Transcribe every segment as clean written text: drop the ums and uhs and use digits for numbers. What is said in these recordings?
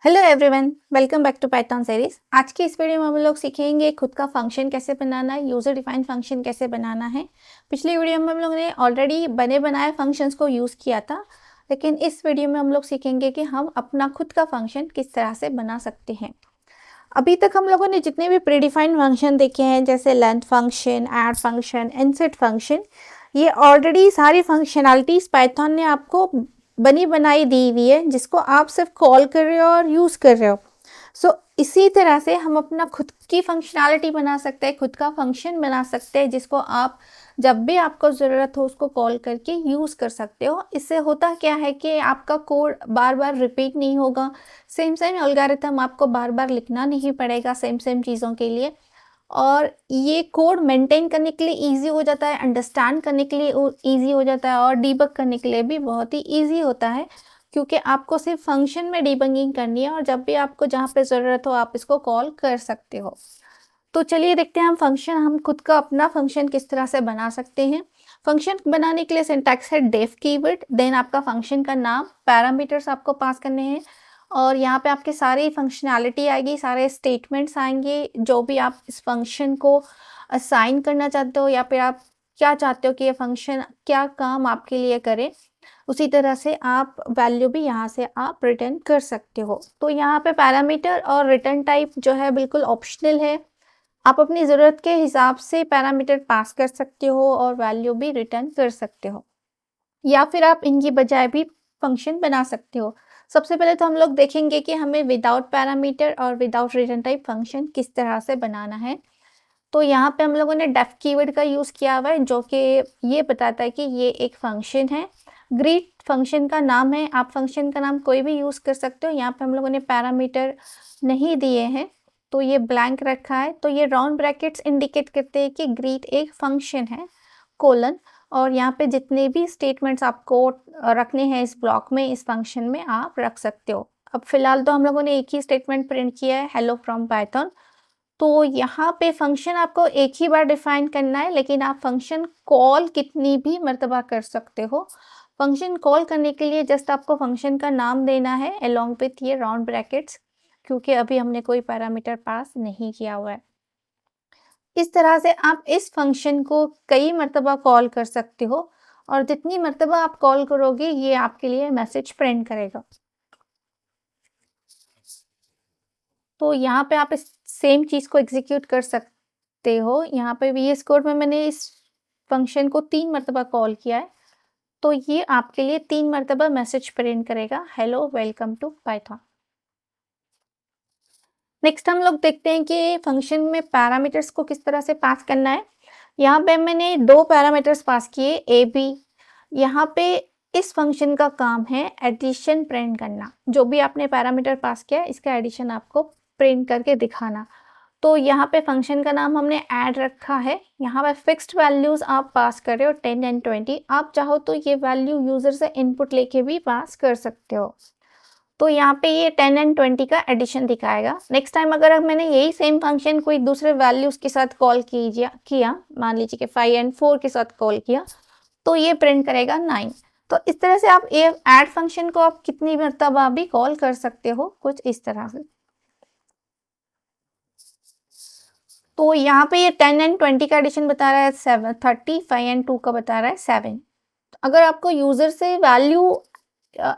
Hello everyone, welcome back to Python series. आज की इस वीडियो में हम लोग सीखेंगे खुद का फंक्शन कैसे बनाना है, यूजर डिफाइंड फंक्शन कैसे बनाना है। पिछली वीडियो में हम लोग ने ऑलरेडी बने बनाए फंक्शंस को यूज़ किया था, लेकिन इस वीडियो में हम लोग सीखेंगे कि हम अपना खुद का फंक्शन किस तरह से बना सकते हैं। अभी तक हम लोगों ने जितने भी प्रीडिफाइंड फंक्शन देखे हैं, जैसे length function, add function, insert function, ये ऑलरेडी सारी फंक्शनैलिटीज पाइथन ने आपको बनी बनाई दी हुई है, जिसको आप सिर्फ कॉल कर रहे हो और यूज़ कर रहे हो। इसी तरह से हम अपना खुद की फंक्शनैलिटी बना सकते हैं, खुद का फंक्शन बना सकते हैं, जिसको आप जब भी आपको ज़रूरत हो उसको कॉल करके यूज़ कर सकते हो। इससे होता क्या है कि आपका कोड बार बार रिपीट नहीं होगा, सेम सेम एल्गोरिथम आपको बार बार लिखना नहीं पड़ेगा सेम सेम चीज़ों के लिए, और ये कोड मेंटेन करने के लिए इजी हो जाता है, अंडरस्टैंड करने के लिए इजी हो जाता है, और डीबग करने के लिए भी बहुत ही इजी होता है, क्योंकि आपको सिर्फ फंक्शन में डीबगिंग करनी है और जब भी आपको जहाँ पे ज़रूरत हो आप इसको कॉल कर सकते हो। तो चलिए देखते हैं हम खुद का अपना फंक्शन किस तरह से बना सकते हैं। फंक्शन बनाने के लिए सिंटैक्स है डेफ कीवर्ड, देन आपका फंक्शन का नाम, पैरामीटर्स आपको पास करने हैं, और यहाँ पे आपके सारी फंक्शनैलिटी आएगी, सारे स्टेटमेंट्स आएंगे जो भी आप इस फंक्शन को असाइन करना चाहते हो, या फिर आप क्या चाहते हो कि ये फंक्शन क्या काम आपके लिए करे। उसी तरह से आप वैल्यू भी यहाँ से आप रिटर्न कर सकते हो। तो यहाँ पे पैरामीटर और रिटर्न टाइप जो है बिल्कुल ऑप्शनल है, आप अपनी ज़रूरत के हिसाब से पैरामीटर पास कर सकते हो और वैल्यू भी रिटर्न कर सकते हो, या फिर आप इनकी बजाय भी फंक्शन बना सकते हो। सबसे पहले तो हम लोग देखेंगे कि हमें विदाउट पैरामीटर और विदाउट रिटर्न टाइप फंक्शन किस तरह से बनाना है। तो यहाँ पे हम लोगों ने डेफ कीवर्ड का यूज़ किया हुआ है, जो कि ये बताता है कि ये एक फंक्शन है। ग्रीट फंक्शन का नाम है, आप फंक्शन का नाम कोई भी यूज़ कर सकते हो। यहाँ पे हम लोगों ने पैरामीटर नहीं दिए हैं, तो ये ब्लैंक रखा है। तो ये राउंड ब्रैकेट्स इंडिकेट करते हैं कि ग्रीट एक फंक्शन है, कोलन, और यहाँ पे जितने भी स्टेटमेंट्स आपको रखने हैं इस ब्लॉक में, इस फंक्शन में आप रख सकते हो। अब फिलहाल तो हम लोगों ने एक ही स्टेटमेंट प्रिंट किया है, हेलो फ्रॉम पाइथन। तो यहाँ पे फंक्शन आपको एक ही बार डिफाइन करना है, लेकिन आप फंक्शन कॉल कितनी भी मर्तबा कर सकते हो। फंक्शन कॉल करने के लिए जस्ट आपको फंक्शन का नाम देना है अलोंग विथ ये राउंड ब्रैकेट्स, क्योंकि अभी हमने कोई पैरामीटर पास नहीं किया हुआ है। इस तरह से आप इस फंक्शन को कई मर्तबा कॉल कर सकते हो, और जितनी मर्तबा आप कॉल करोगे ये आपके लिए मैसेज प्रिंट करेगा। तो यहाँ पे आप इस सेम चीज़ को एग्जीक्यूट कर सकते हो। यहाँ पे VS कोड में मैंने इस फंक्शन को 3 मर्तबा कॉल किया है, तो ये आपके लिए 3 मर्तबा मैसेज प्रिंट करेगा, hello welcome to Python. Next हम लोग देखते हैं कि फंक्शन में पैरामीटर्स को किस तरह से पास करना है। यहाँ पे मैंने 2 पैरामीटर्स पास किए, ए बी। यहाँ पे इस फंक्शन का काम है एडिशन प्रिंट करना। जो भी आपने पैरामीटर पास किया है इसका एडिशन आपको प्रिंट करके दिखाना। तो यहाँ पे फंक्शन का नाम हमने ऐड रखा है। यहाँ पे फिक्स्ड वैल्यूज आप पास कर रहे हो 10 एंड 20। आप चाहो तो ये वैल्यू यूजर से इनपुट लेके भी पास कर सकते हो। तो यहाँ पे ये 10 एंड 20 का एडिशन दिखाएगा। नेक्स्ट टाइम अगर मैंने यही सेम फंक्शन कोई दूसरे वैल्यूज के साथ कॉल किया, मान लीजिए कि 5 एंड 4 के साथ कॉल किया, तो ये प्रिंट करेगा 9। तो इस तरह से आप ये ऐड फंक्शन को आप कितनी मर्तबा भी कॉल कर सकते हो, कुछ इस तरह से। तो यहाँ पे ये 10 एंड 20 का एडिशन बता रहा है 7, 30, 5 एंड 2 का बता रहा है 7। अगर आपको यूजर से वैल्यू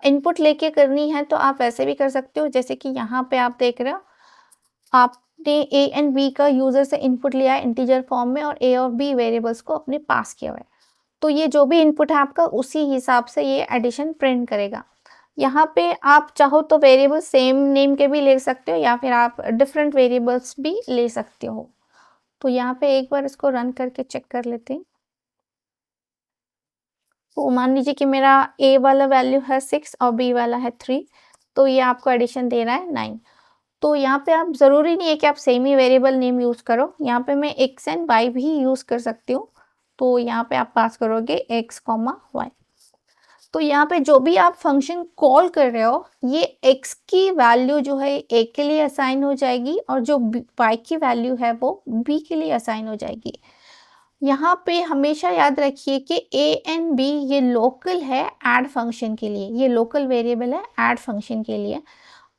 इनपुट लेके करनी है तो आप वैसे भी कर सकते हो, जैसे कि यहाँ पे आप देख रहे हो, आपने ए एंड बी का यूजर से इनपुट लिया है इंटीजर फॉर्म में, और ए और बी वेरिएबल्स को अपने पास किया हुआ है। तो ये जो भी इनपुट है आपका, उसी हिसाब से ये एडिशन प्रिंट करेगा। यहाँ पे आप चाहो तो वेरिएबल सेम नेम के भी ले सकते हो, या फिर आप डिफरेंट वेरिएबल्स भी ले सकते हो। तो यहाँ पे एक बार इसको रन करके चेक कर लेते हैं। तो मान लीजिए कि मेरा ए वाला वैल्यू है 6 और बी वाला है 3, तो ये आपको एडिशन दे रहा है 9। तो यहाँ पे आप ज़रूरी नहीं है कि आप सेम ही वेरिएबल नेम यूज़ करो, यहाँ पे मैं x एंड y भी यूज़ कर सकती हूँ। तो यहाँ पे आप पास करोगे x, y। तो यहाँ पे जो भी आप फंक्शन कॉल कर रहे हो, ये x की वैल्यू जो है a के लिए असाइन हो जाएगी, और जो y की वैल्यू है वो b के लिए असाइन हो जाएगी। यहाँ पे हमेशा याद रखिए कि a एंड b ये लोकल है ऐड फंक्शन के लिए, ये लोकल वेरिएबल है ऐड फंक्शन के लिए।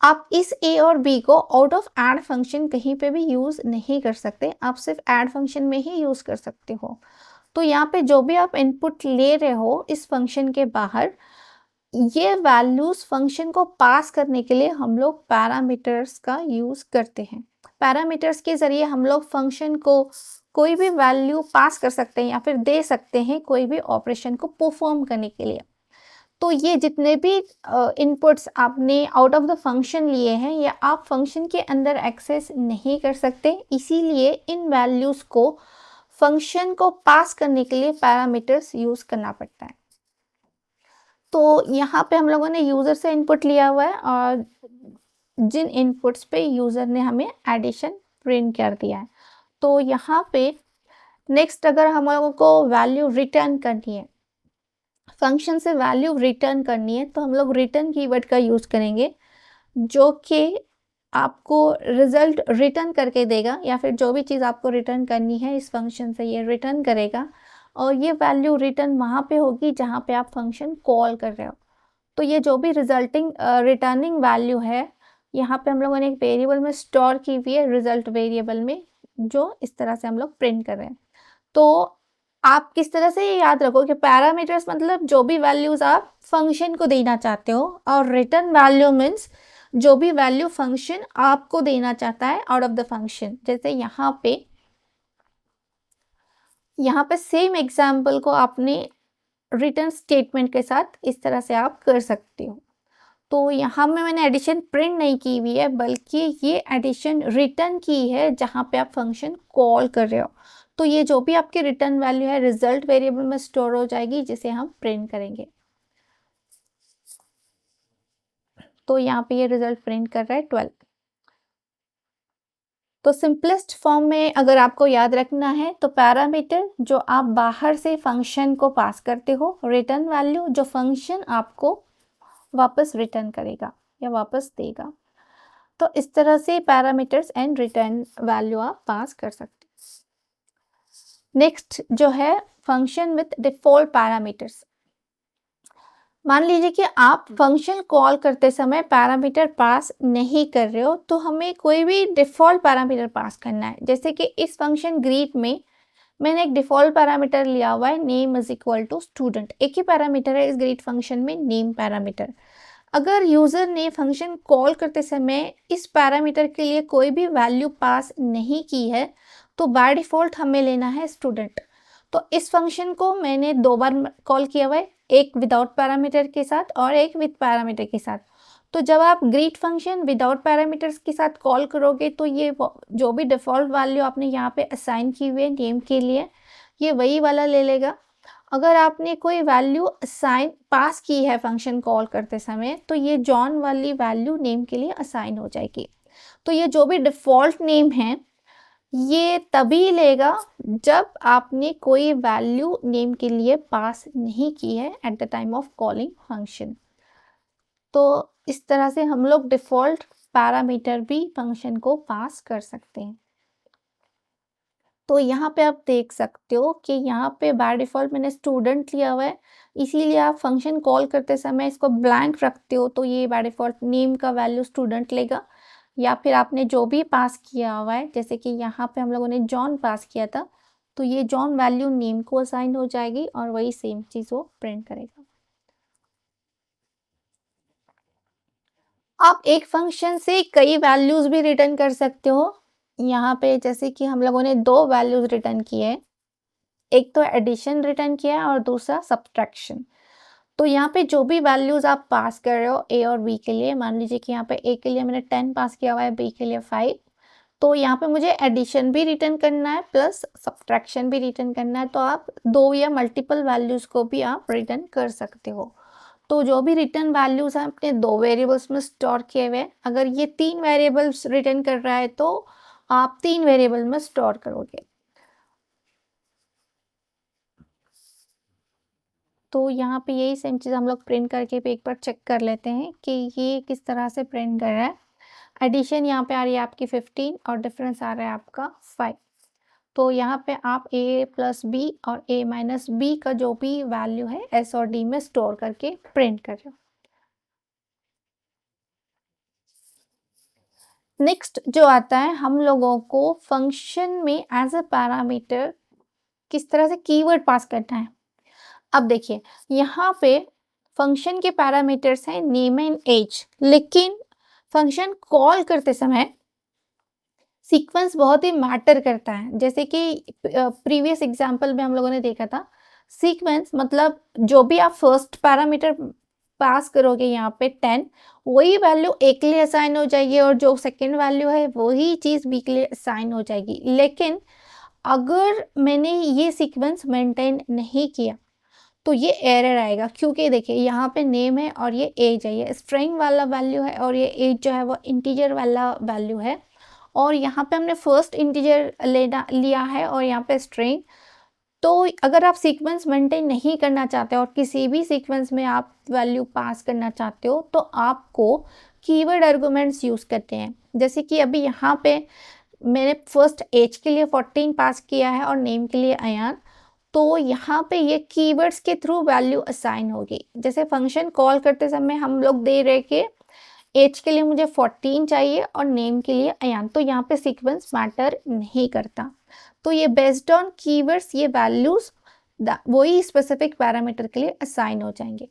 आप इस ए और बी को आउट ऑफ ऐड फंक्शन कहीं पे भी यूज़ नहीं कर सकते, आप सिर्फ ऐड फंक्शन में ही यूज़ कर सकते हो। तो यहाँ पे जो भी आप इनपुट ले रहे हो इस फंक्शन के बाहर, ये वैल्यूज़ फंक्शन को पास करने के लिए हम लोग पैरामीटर्स का यूज़ करते हैं। पैरामीटर्स के ज़रिए हम लोग फंक्शन को कोई भी वैल्यू पास कर सकते हैं या फिर दे सकते हैं कोई भी ऑपरेशन को परफॉर्म करने के लिए। तो ये जितने भी इनपुट्स आपने आउट ऑफ द फंक्शन लिए हैं, ये आप फंक्शन के अंदर एक्सेस नहीं कर सकते, इसीलिए इन वैल्यूज़ को फंक्शन को पास करने के लिए पैरामीटर्स यूज़ करना पड़ता है। तो यहाँ पे हम लोगों ने यूज़र से इनपुट लिया हुआ है और जिन इनपुट्स पे यूज़र ने हमें एडिशन प्रिंट कर दिया है। तो यहाँ पे नेक्स्ट अगर हम लोगों को वैल्यू रिटर्न करनी है, फंक्शन से वैल्यू रिटर्न करनी है, तो हम लोग रिटर्न कीवर्ड का यूज़ करेंगे, जो कि आपको रिजल्ट रिटर्न करके देगा, या फिर जो भी चीज़ आपको रिटर्न करनी है इस फंक्शन से ये रिटर्न करेगा और ये वैल्यू रिटर्न वहाँ पे होगी जहाँ पे आप फंक्शन कॉल कर रहे हो। तो ये जो भी रिटर्निंग वैल्यू है, यहाँ पे हम लोगों ने एक वेरिएबल में स्टोर की हुई है, रिजल्ट वेरिएबल में, जो इस तरह से हम लोग प्रिंट कर रहे हैं। तो आप किस तरह से ये याद रखो कि पैरामीटर्स मतलब जो भी वैल्यूज़ आप फंक्शन को देना चाहते हो, और रिटर्न वैल्यू मीन्स जो भी वैल्यू फंक्शन आपको देना चाहता है आउट ऑफ द फंक्शन। जैसे यहाँ पे सेम एग्जाम्पल को आपने रिटर्न स्टेटमेंट के साथ इस तरह से आप कर सकते हो। तो यहाँ में मैंने एडिशन प्रिंट नहीं की हुई है, बल्कि ये एडिशन रिटर्न की है जहाँ पे आप फंक्शन कॉल कर रहे हो। तो ये जो भी आपकी रिटर्न वैल्यू है रिजल्ट वेरिएबल में स्टोर हो जाएगी, जिसे हम प्रिंट करेंगे। तो यहाँ पे ये रिजल्ट प्रिंट कर रहा है 12। तो सिंपलेस्ट फॉर्म में अगर आपको याद रखना है तो पैरामीटर जो आप बाहर से फंक्शन को पास करते हो, रिटर्न वैल्यू जो फंक्शन आपको वापस रिटर्न करेगा या वापस देगा। तो इस तरह से पैरामीटर्स एंड रिटर्न वैल्यू आप पास कर सकते हैं। नेक्स्ट जो है फंक्शन विथ डिफॉल्ट पैरामीटर्स। मान लीजिए कि आप फंक्शन कॉल करते समय पैरामीटर पास नहीं कर रहे हो, तो हमें कोई भी डिफ़ॉल्ट पैरामीटर पास करना है। जैसे कि इस फंक्शन ग्रीट में मैंने एक डिफ़ॉल्ट पैरामीटर लिया हुआ है, name is equal to student. एक ही पैरामीटर है इस ग्रीट फंक्शन में, नेम पैरामीटर। अगर यूज़र ने फंक्शन कॉल करते समय इस पैरामीटर के लिए कोई भी वैल्यू पास नहीं की है, तो बाय डिफ़ॉल्ट हमें लेना है स्टूडेंट। तो इस फंक्शन को मैंने 2 बार कॉल किया हुआ है, एक विदाउट पैरामीटर के साथ और एक विद पैरामीटर के साथ। तो जब आप ग्रीट फंक्शन विदाउट पैरामीटर्स के साथ कॉल करोगे, तो ये जो भी डिफ़ॉल्ट वैल्यू आपने यहाँ पे असाइन की हुई है नेम के लिए, ये वही वाला ले लेगा। अगर आपने कोई वैल्यू असाइन पास की है फंक्शन कॉल करते समय, तो ये जॉन वाली वैल्यू नेम के लिए असाइन हो जाएगी। तो ये जो भी डिफ़ॉल्ट नेम है, ये तभी लेगा जब आपने कोई वैल्यू नेम के लिए पास नहीं की है at the time of calling function. तो इस तरह से हम लोग डिफ़ॉल्ट पैरामीटर भी फंक्शन को पास कर सकते हैं। तो यहाँ पे आप देख सकते हो कि यहाँ पे बाय डिफ़ॉल्ट मैंने स्टूडेंट लिया हुआ है, इसीलिए आप फंक्शन कॉल करते समय इसको ब्लैंक रखते हो, तो ये बाय डिफ़ॉल्ट नेम का वैल्यू स्टूडेंट लेगा। या फिर आपने जो भी पास किया हुआ है, जैसे कि यहाँ पे हम लोगों ने जॉन पास किया था, तो ये जॉन वैल्यू नेम को असाइन हो जाएगी और वही सेम चीज़ वो प्रिंट करेगा। आप एक फंक्शन से कई वैल्यूज़ भी रिटर्न कर सकते हो। यहाँ पे जैसे कि हम लोगों ने 2 वैल्यूज़ रिटर्न किए हैं, एक तो एडिशन रिटर्न किया है और दूसरा सब्ट्रैक्शन। तो यहाँ पे जो भी वैल्यूज़ आप पास कर रहे हो ए और बी के लिए, मान लीजिए कि यहाँ पे ए के लिए मैंने 10 पास किया हुआ है, बी के लिए 5, तो यहाँ पे मुझे एडिशन भी रिटर्न करना है प्लस सब्ट्रैक्शन भी रिटर्न करना है। तो आप 2 या मल्टीपल वैल्यूज़ को भी आप रिटर्न कर सकते हो। तो जो भी रिटर्न वैल्यूज़ हैं अपने 2 वेरिएबल्स में स्टोर किए हुए हैं। अगर ये 3 वेरिएबल्स रिटर्न कर रहा है, तो आप 3 वेरिएबल में स्टोर करोगे। तो यहाँ पे यही सेम चीज़ हम लोग प्रिंट करके भी एक बार चेक कर लेते हैं कि ये किस तरह से प्रिंट कर रहा है। एडिशन यहाँ पे आ रही है आपकी 15 और डिफरेंस आ रहा है आपका 5। तो यहाँ पे आप a प्लस बी और a माइनस बी का जो भी वैल्यू है s और d में स्टोर करके प्रिंट कर रहे हो। नेक्स्ट जो आता है, हम लोगों को फंक्शन में एज अ पैरामीटर किस तरह से कीवर्ड पास करना है। अब देखिए, यहाँ पे फंक्शन के पैरामीटर्स हैं नेम एंड एज, लेकिन फंक्शन कॉल करते समय सीक्वेंस बहुत ही मैटर करता है। जैसे कि प्रीवियस एग्जांपल में हम लोगों ने देखा था, सीक्वेंस मतलब जो भी आप फर्स्ट पैरामीटर पास करोगे यहाँ पे 10, वही वैल्यू ए के लिए असाइन हो जाएगी और जो सेकंड वैल्यू है वही चीज़ बी के लिए असाइन हो जाएगी। लेकिन अगर मैंने ये सीक्वेंस मेंटेन नहीं किया तो ये एरर आएगा, क्योंकि देखिए यहाँ पे नेम है और ये एज है, ये स्ट्रिंग वाला वैल्यू है और ये एज जो है वो इंटीजर वाला वैल्यू है। और यहाँ पे हमने फर्स्ट इंटीजर लिया है और यहाँ पे स्ट्रिंग। तो अगर आप सीक्वेंस मेंटेन नहीं करना चाहते और किसी भी सीक्वेंस में आप वैल्यू पास करना चाहते हो तो आपको कीवर्ड आर्गुमेंट्स यूज़ करते हैं। जैसे कि अभी यहाँ पे मैंने फर्स्ट एज के लिए 14 पास किया है और नेम के लिए अयान, तो यहाँ पे ये कीवर्ड्स के थ्रू वैल्यू असाइन होगी। जैसे फंक्शन कॉल करते समय हम लोग दे रहे कि एज के लिए मुझे 14 चाहिए और नेम के लिए अयान, तो यहाँ पे सीक्वेंस मैटर नहीं करता। तो ये बेस्ड ऑन कीवर्ड्स ये वैल्यूज वही स्पेसिफिक पैरामीटर के लिए असाइन हो जाएंगे।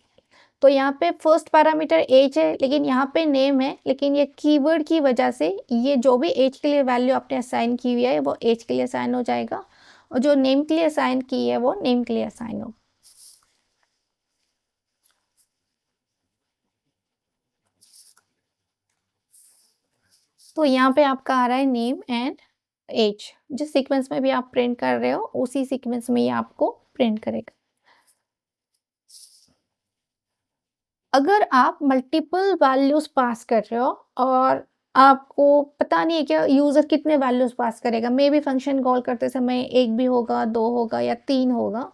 तो यहाँ पे फर्स्ट पैरामीटर एज है, लेकिन यहाँ पे नेम है, लेकिन ये कीवर्ड की वजह से ये जो भी एज के लिए वैल्यू आपने असाइन की हुई है वो एज के लिए असाइन हो जाएगा और जो नेम के लिए असाइन की है वो नेम के लिए असाइन हो। तो यहाँ पे आपका आ रहा है नेम एंड एज, जिस सीक्वेंस में भी आप प्रिंट कर रहे हो उसी सीक्वेंस में ये आपको प्रिंट करेगा। अगर आप मल्टीपल वैल्यूज पास कर रहे हो और आपको पता नहीं है क्या यूजर कितने वैल्यूज पास करेगा, मे बी फंक्शन कॉल करते समय एक भी होगा, दो होगा या तीन होगा,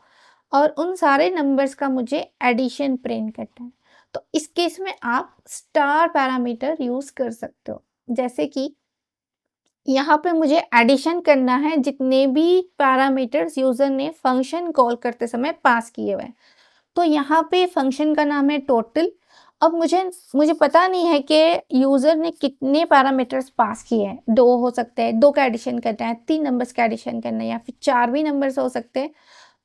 और उन सारे नंबर्स का मुझे एडिशन प्रिंट करना है, तो इस केस में आप स्टार पैरामीटर यूज कर सकते हो। जैसे कि यहाँ पे मुझे एडिशन करना है जितने भी पैरामीटर्स यूजर ने फंक्शन कॉल करते समय पास किए हुए हैं। तो यहाँ पे फंक्शन का नाम है टोटल। अब मुझे पता नहीं है कि यूज़र ने कितने पैरामीटर्स पास किए हैं, 2 हो सकते हैं, 2 का एडिशन करना है, 3 नंबर्स का एडिशन करना है या फिर 4 भी नंबर्स हो सकते हैं।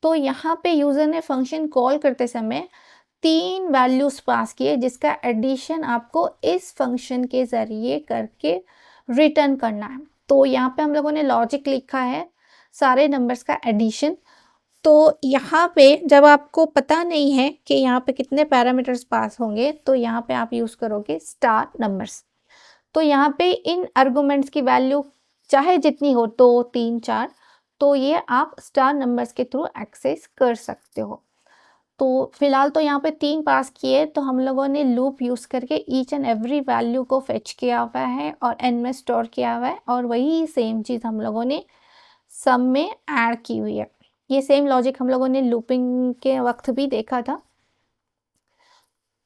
तो यहाँ पे यूज़र ने फंक्शन कॉल करते समय 3 वैल्यूज़ पास किए जिसका एडिशन आपको इस फंक्शन के ज़रिए करके रिटर्न करना है। तो यहाँ पे हम लोगों ने लॉजिक लिखा है सारे नंबर्स का एडिशन। तो यहाँ पे जब आपको पता नहीं है कि यहाँ पे कितने पैरामीटर्स पास होंगे तो यहाँ पे आप यूज़ करोगे स्टार नंबर्स। तो यहाँ पे इन आर्गुमेंट्स की वैल्यू चाहे जितनी हो, 2, 3, 4, तो ये आप स्टार नंबर्स के थ्रू एक्सेस कर सकते हो। तो फिलहाल तो यहाँ पे 3 पास किए, तो हम लोगों ने लूप यूज़ करके ईच एंड एवरी वैल्यू को फेच किया हुआ है और एन में स्टोर किया हुआ है और वही सेम चीज़ हम लोगों ने सम में ऐड की हुई है। ये सेम लॉजिक हम लोगों ने लूपिंग के वक्त भी देखा था,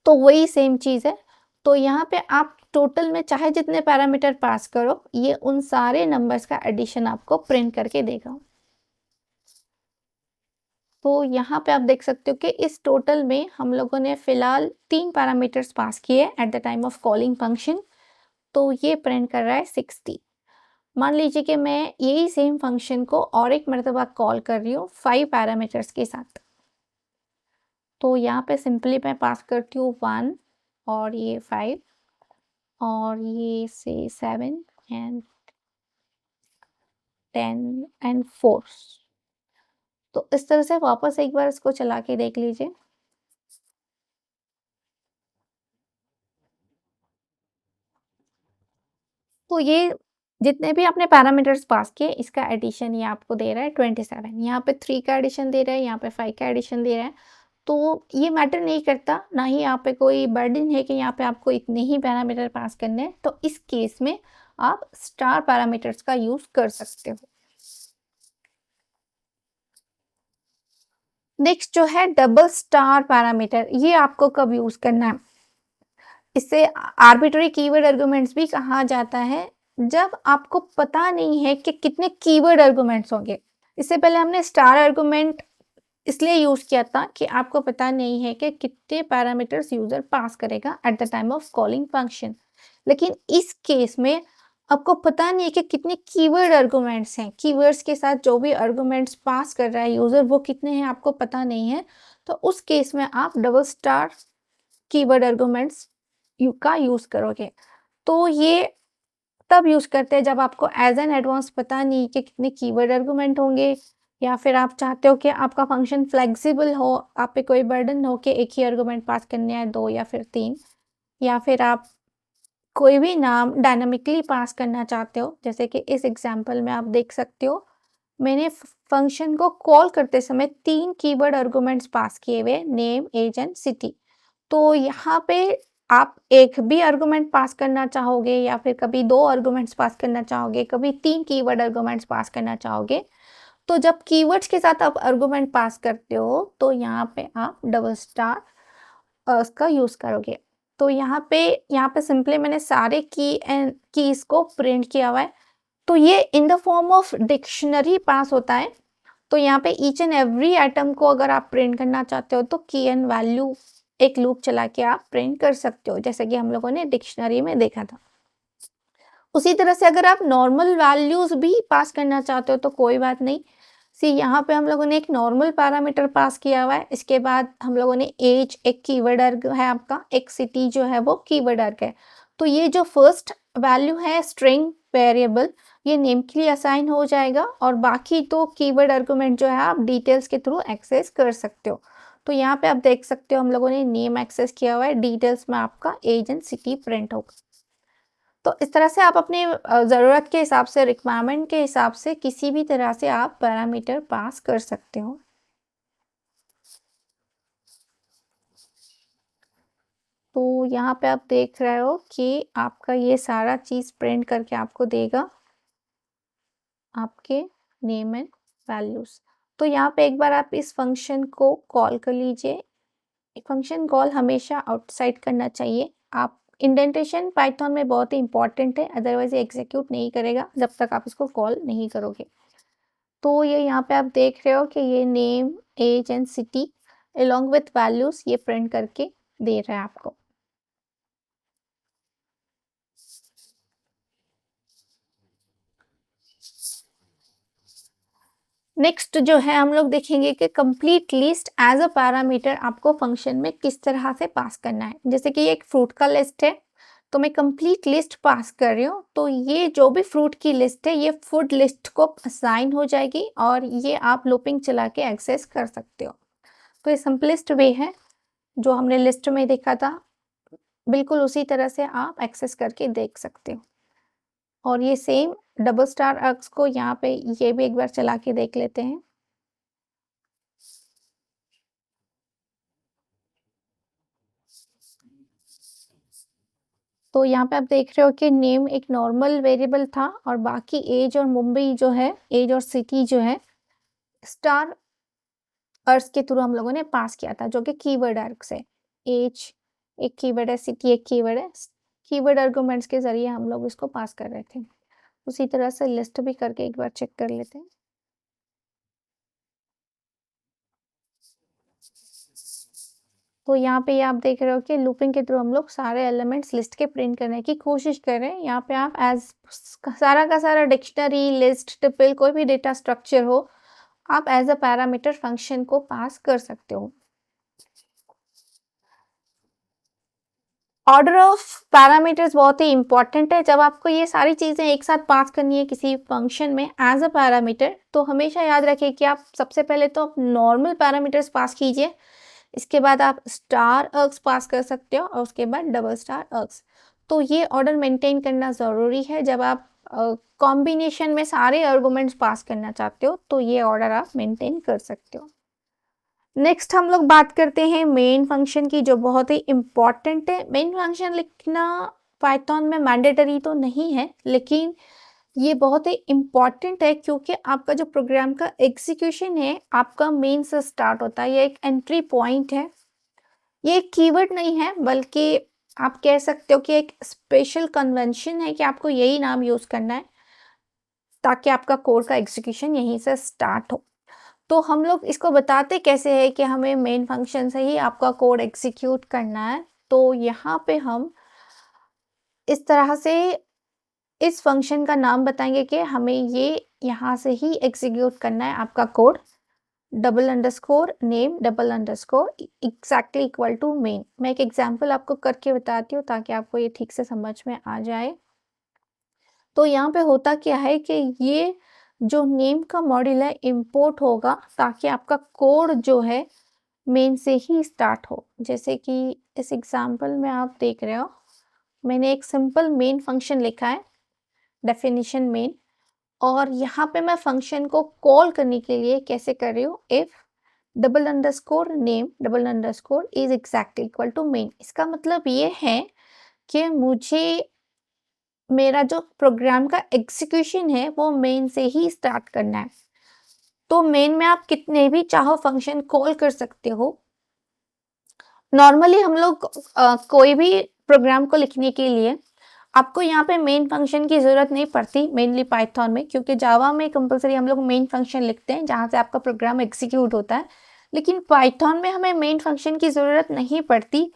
तो वही सेम चीज़ है। तो यहाँ पे आप टोटल में चाहे जितने पैरामीटर पास करो, ये उन सारे नंबर्स का एडिशन आपको प्रिंट करके देगा। तो यहाँ पे आप देख सकते हो कि इस टोटल में हम लोगों ने फिलहाल 3 पैरामीटर्स पास किए at the time of calling function, तो ये प्रिंट कर रहा है 60। मान लीजिए कि मैं यही सेम फंक्शन को और एक मरतबा कॉल कर रही हूँ 5 पैरामीटर्स के साथ। तो यहाँ पे सिंपली मैं पास करती हूँ 1 और ये 5 और ये से 7 एंड 10 एंड 4। तो इस तरह से वापस एक बार इसको चला के देख लीजिए। तो ये जितने भी आपने पैरामीटर्स पास किए इसका एडिशन ये आपको दे रहा है 27। यहाँ पे 3 का एडिशन दे रहा है, यहाँ पे 5 का एडिशन दे रहा है। तो ये मैटर नहीं करता, ना ही यहाँ पे कोई बर्डन है कि यहाँ पे आपको इतने ही पैरामीटर पास करने हैं। तो इस केस में आप स्टार पैरामीटर्स का यूज़ कर सकते हो। नेक्स्ट जो है डबल स्टार पैरामीटर, ये आपको कब यूज़ करना है? इसे आर्बिट्ररी कीवर्ड आर्गुमेंट्स भी कहा जाता है, जब आपको पता नहीं है कि कितने कीवर्ड आर्गुमेंट्स होंगे। इससे पहले हमने स्टार आर्गुमेंट इसलिए यूज़ किया था कि आपको पता नहीं है कि कितने पैरामीटर्स यूज़र पास करेगा at the time of calling function. लेकिन इस केस में आपको पता नहीं है कि कितने कीवर्ड आर्गुमेंट्स हैं, कीवर्ड्स के साथ जो भी आर्गुमेंट्स पास कर रहा है यूज़र वो कितने हैं आपको पता नहीं है, तो उस केस में आप डबल स्टार कीवर्ड आर्गुमेंट्स का यूज़ करोगे। तो ये तब यूज़ करते हैं जब आपको एज़ एन एडवांस पता नहीं कि कितने कीवर्ड आर्गुमेंट होंगे, या फिर आप चाहते हो कि आपका फंक्शन फ्लेक्सिबल हो, आप पे कोई बर्डन हो कि एक ही आर्गुमेंट पास करने हैं, 2 या फिर 3, या फिर आप कोई भी नाम डायनामिकली पास करना चाहते हो। जैसे कि इस एग्जांपल में आप देख सकते हो, मैंने फंक्शन को कॉल करते समय 3 कीवर्ड आर्गुमेंट्स पास किए हुए, नेम, एज एंड सिटी। तो यहाँ पे आप एक भी आर्गुमेंट पास करना चाहोगे, या फिर कभी 2 आर्गुमेंट्स पास करना चाहोगे, कभी 3 कीवर्ड आर्गुमेंट्स पास करना चाहोगे। तो जब कीवर्ड्स के साथ आप आर्गुमेंट पास करते हो तो यहाँ पे आप डबल स्टार उसका यूज़ करोगे। तो यहाँ पे सिंपली मैंने सारे कीज़ को प्रिंट किया हुआ है। तो ये in the form of dictionary पास होता है। तो यहाँ पे ईच एंड एवरी आइटम को अगर आप प्रिंट करना चाहते हो तो की एंड वैल्यू एक लूप चला के आप प्रिंट कर सकते हो, जैसे कि हम लोगों ने डिक्शनरी में देखा था। उसी तरह से अगर आप नॉर्मल वैल्यूज भी पास करना चाहते हो तो कोई बात नहीं। सी यहाँ पे हम लोगों ने एक नॉर्मल पैरामीटर पास किया हुआ है, इसके बाद हम लोगों ने एज एक कीवर्ड अर्ग है आपका, एक सिटी जो है वो कीवर्ड अर्ग है। तो ये जो फर्स्ट वैल्यू है स्ट्रिंग वेरिएबल, ये नेम के लिए असाइन हो जाएगा, और बाकी तो कीवर्ड आर्गुमेंट जो है आप डिटेल्स के थ्रू एक्सेस कर सकते हो। तो यहाँ पे आप देख सकते हो हम लोगों ने नेम एक्सेस किया हुआ है, डिटेल्स में आपका एज एंड सिटी प्रिंट होगा। तो इस तरह से आप अपने ज़रूरत के हिसाब से, रिक्वायरमेंट के हिसाब से किसी भी तरह से आप पैरामीटर पास कर सकते हो। तो यहाँ पे आप देख रहे हो कि आपका ये सारा चीज़ प्रिंट करके आपको देगा आपके नेम एंड वैल्यूज़। तो यहाँ पे एक बार आप इस फंक्शन को कॉल कर लीजिए। फंक्शन कॉल हमेशा आउटसाइड करना चाहिए। आप इंडेंटेशन पाइथन में बहुत ही इंपॉर्टेंट है, अदरवाइज ये एग्जीक्यूट नहीं करेगा जब तक आप इसको कॉल नहीं करोगे। तो ये यहाँ पे आप देख रहे हो कि ये name, age and city along with values ये प्रिंट करके दे रहा है आपको। नेक्स्ट जो है हम लोग देखेंगे कि complete list as a parameter आपको फंक्शन में किस तरह से पास करना है। जैसे कि ये एक फ्रूट का लिस्ट है, तो मैं कंप्लीट लिस्ट पास कर रही हूँ, तो ये जो भी फ्रूट की लिस्ट है ये फूड लिस्ट को असाइन हो जाएगी, और ये आप लूपिंग चला के एक्सेस कर सकते हो। तो ये सिंपलेस्ट वे है, जो हमने लिस्ट में देखा था बिल्कुल उसी तरह से आप एक्सेस करके देख सकते हो। और ये सेम डबल स्टार आर्क्स को यहाँ पे ये भी एक बार चला के देख लेते हैं। तो यहाँ पे आप देख रहे हो कि नेम एक नॉर्मल वेरिएबल था, और बाकी एज और मुंबई जो है, एज और सिटी जो है स्टार अर्स के थ्रू हम लोगों ने पास किया था, जो कि कीवर्ड आर्क्स है। एज एक कीवर्ड है, सिटी एक कीवर्ड है, कीवर्ड आर्गुमेंट्स के जरिए हम लोग इसको पास कर रहे थे। उसी तरह से लिस्ट भी करके एक बार चेक कर लेते हैं। तो यहाँ पे आप देख रहे हो कि लूपिंग के थ्रू हम लोग सारे एलिमेंट्स लिस्ट के प्रिंट करने की कोशिश कर रहे हैं। यहाँ पे आप एज सारा का सारा डिक्शनरी, लिस्ट, टपल, कोई भी डेटा स्ट्रक्चर हो, आप एज अ पैरामीटर फंक्शन को पास कर सकते हो। ऑर्डर ऑफ पैरामीटर्स बहुत ही इंपॉर्टेंट है। जब आपको ये सारी चीज़ें एक साथ पास करनी है किसी फंक्शन में एज अ पैरामीटर, तो हमेशा याद रखिए कि आप सबसे पहले तो आप नॉर्मल पैरामीटर्स पास कीजिए, इसके बाद आप स्टार अर्क्स पास कर सकते हो, और उसके बाद डबल स्टार अर्क्स। तो ये ऑर्डर मेंटेन करना ज़रूरी है। जब आप कॉम्बिनेशन में सारे आर्गुमेंट्स पास करना चाहते हो तो ये ऑर्डर आप मेंटेन कर सकते हो। नेक्स्ट हम लोग बात करते हैं मेन फंक्शन की, जो बहुत ही इम्पॉर्टेंट है। मेन फंक्शन लिखना पाइथन में मैंडेटरी तो नहीं है, लेकिन ये बहुत ही इम्पॉर्टेंट है, क्योंकि आपका जो प्रोग्राम का एग्जीक्यूशन है आपका मेन से स्टार्ट होता है। ये एक एंट्री पॉइंट है, ये एक कीवर्ड नहीं है, बल्कि आप कह सकते हो कि एक स्पेशल कन्वेंशन है कि आपको यही नाम यूज़ करना है ताकि आपका कोड का एग्जीक्यूशन यहीं से स्टार्ट हो। तो हम लोग इसको बताते कैसे हैं कि हमें मेन फंक्शन से ही आपका कोड एग्जीक्यूट करना है। तो यहाँ पे हम इस तरह से इस फंक्शन का नाम बताएंगे कि हमें ये यहाँ से ही एग्जीक्यूट करना है आपका code, double underscore name double underscore exactly equal to main. मैं एक एग्जांपल आपको करके बताती हूँ ताकि आपको ये ठीक से समझ में आ जाए। तो यहाँ पे होता क्या है कि ये जो नेम का मॉड्यूल है इंपोर्ट होगा ताकि आपका कोड जो है मेन से ही स्टार्ट हो। जैसे कि इस एग्जांपल में आप देख रहे हो, मैंने एक सिंपल मेन फंक्शन लिखा है, डेफिनेशन मेन, और यहाँ पे मैं फंक्शन को कॉल करने के लिए कैसे कर रही हूँ, if double underscore name double underscore is exactly equal to main. इसका मतलब ये है कि मुझे मेरा जो प्रोग्राम का एग्जीक्यूशन है वो मेन से ही स्टार्ट करना है। तो मेन में आप कितने भी चाहो फंक्शन कॉल कर सकते हो। नॉर्मली हम लोग कोई भी प्रोग्राम को लिखने के लिए आपको यहाँ पे मेन फंक्शन की ज़रूरत नहीं पड़ती, मेनली पाइथन में, क्योंकि जावा में कंपलसरी हम लोग मेन फंक्शन लिखते हैं जहाँ से आपका प्रोग्राम एग्जीक्यूट होता है। लेकिन पाइथन में हमें मेन फंक्शन की ज़रूरत नहीं पड़ती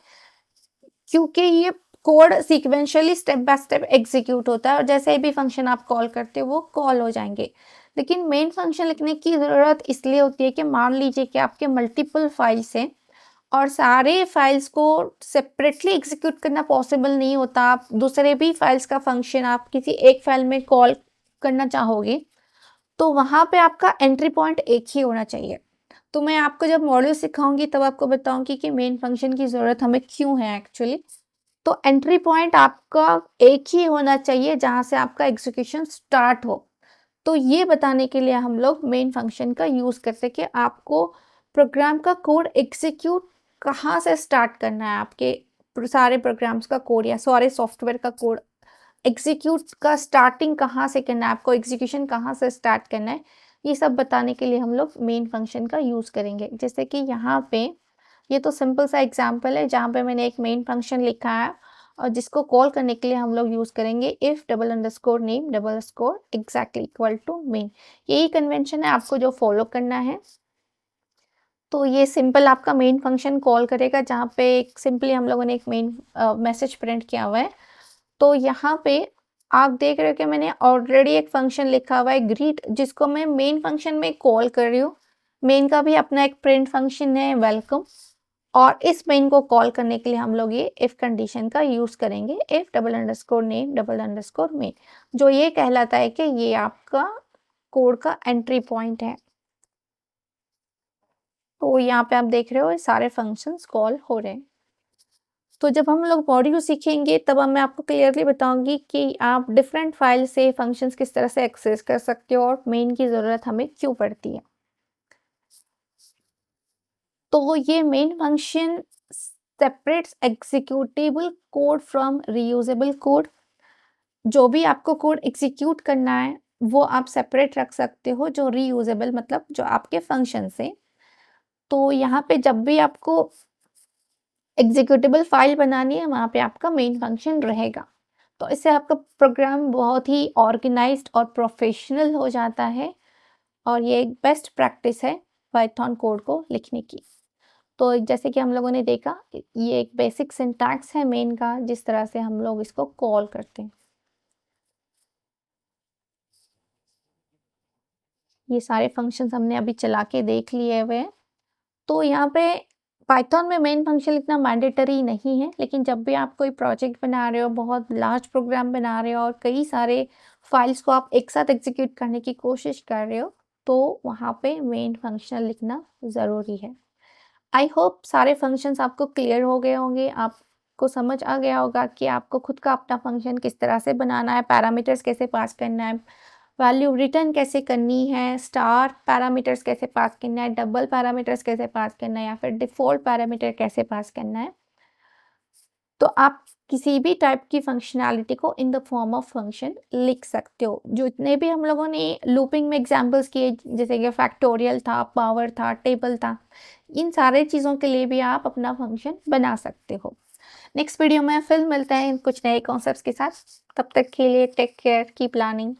क्योंकि ये code sequentially step by step execute होता है और जैसे भी फंक्शन आप कॉल करते हो वो कॉल हो जाएंगे। लेकिन मेन फंक्शन लिखने की ज़रूरत इसलिए होती है कि मान लीजिए कि आपके मल्टीपल फाइल्स हैं और सारे फाइल्स को सेपरेटली एग्जीक्यूट करना पॉसिबल नहीं होता। आप दूसरे भी फाइल्स का फंक्शन आप किसी एक फाइल में कॉल करना चाहोगे तो वहाँ पे आपका एंट्री पॉइंट एक ही होना चाहिए। तो मैं आपको जब मॉड्यूल सिखाऊंगी तब आपको बताऊंगी कि मेन फंक्शन की ज़रूरत हमें क्यों है एक्चुअली। तो एंट्री पॉइंट आपका एक ही होना चाहिए जहाँ से आपका एग्जीक्यूशन स्टार्ट हो। तो ये बताने के लिए हम लोग मेन फंक्शन का यूज़ करते हैं कि आपको प्रोग्राम का कोड एग्जीक्यूट कहाँ से स्टार्ट करना है, आपके सारे प्रोग्राम्स का कोड या सारे सॉफ्टवेयर का कोड एग्जीक्यूट का स्टार्टिंग कहाँ से करना है, आपको एग्जीक्यूशन कहाँ से स्टार्ट करना है, ये सब बताने के लिए हम लोग मेन फंक्शन का यूज़ करेंगे। जैसे कि यहाँ पे ये तो सिंपल सा एग्जाम्पल है जहाँ पे मैंने एक मेन फंक्शन लिखा है और जिसको कॉल करने के लिए हम लोग यूज़ करेंगे if double underscore name double underscore exactly equal to main. यही कन्वेंशन है आपको जो फॉलो करना है। तो ये सिंपल आपका मेन फंक्शन कॉल करेगा जहाँ पे एक सिंपली हम लोगों ने एक मेन मैसेज प्रिंट किया हुआ है। तो यहाँ पे आप देख रहे हो कि मैंने ऑलरेडी एक फंक्शन लिखा हुआ है ग्रीट, जिसको मैं मेन फंक्शन में कॉल कर रही हूँ। मेन का भी अपना एक प्रिंट फंक्शन है वेलकम, और इस मेन को कॉल करने के लिए हम लोग ये इफ कंडीशन का यूज़ करेंगे, if double underscore name double underscore main, जो ये कहलाता है कि ये आपका कोड का एंट्री पॉइंट है। तो यहाँ पे आप देख रहे हो ये सारे फंक्शंस कॉल हो रहे हैं। तो जब हम लोग मॉड्यूल सीखेंगे तब मैं आपको क्लियरली बताऊंगी कि आप डिफरेंट फाइल से फंक्शंस किस तरह से एक्सेस कर सकते हो और मेन की ज़रूरत हमें क्यों पड़ती है। तो ये main function separates executable code from reusable code. जो भी आपको कोड एग्जीक्यूट करना है वो आप सेपरेट रख सकते हो, जो रीयूजेबल मतलब जो आपके फंक्शन से। तो यहाँ पे जब भी आपको एग्जीक्यूटेबल फाइल बनानी है वहाँ पे आपका मेन फंक्शन रहेगा। तो इससे आपका प्रोग्राम बहुत ही ऑर्गेनाइज्ड और प्रोफेशनल हो जाता है और ये एक बेस्ट प्रैक्टिस है पाइथन कोड को लिखने की। तो जैसे कि हम लोगों ने देखा ये एक बेसिक सिंटैक्स है मेन का, जिस तरह से हम लोग इसको कॉल करते हैं। ये सारे फंक्शंस हमने अभी चला के देख लिए हुए हैं। तो यहाँ पे पाइथन में मेन फंक्शन लिखना मैंडेटरी नहीं है, लेकिन जब भी आप कोई प्रोजेक्ट बना रहे हो, बहुत लार्ज प्रोग्राम बना रहे हो और कई सारे फाइल्स को आप एक साथ एग्जीक्यूट करने की कोशिश कर रहे हो तो वहाँ पे मेन फंक्शन लिखना ज़रूरी है। आई होप सारे फंक्शंस आपको क्लियर हो गए होंगे, आपको समझ आ गया होगा कि आपको खुद का अपना फंक्शन किस तरह से बनाना है, पैरामीटर्स कैसे पास करना है, वैल्यू रिटर्न कैसे करनी है, स्टार पैरामीटर्स कैसे पास करना है, डबल पैरामीटर्स कैसे पास करना है या फिर डिफ़ॉल्ट पैरामीटर कैसे पास करना है। तो आप किसी भी टाइप की फंक्शनैलिटी को इन द फॉर्म ऑफ फंक्शन लिख सकते हो। जो इतने भी हम लोगों ने लूपिंग में एग्जांपल्स किए, जैसे कि फैक्टोरियल था, पावर था, टेबल था, इन सारे चीज़ों के लिए भी आप अपना फंक्शन बना सकते हो। नेक्स्ट वीडियो में फिर मिलते हैं कुछ नए कॉन्सेप्ट्स के साथ। तब तक के लिए टेक केयर, कीप लर्निंग।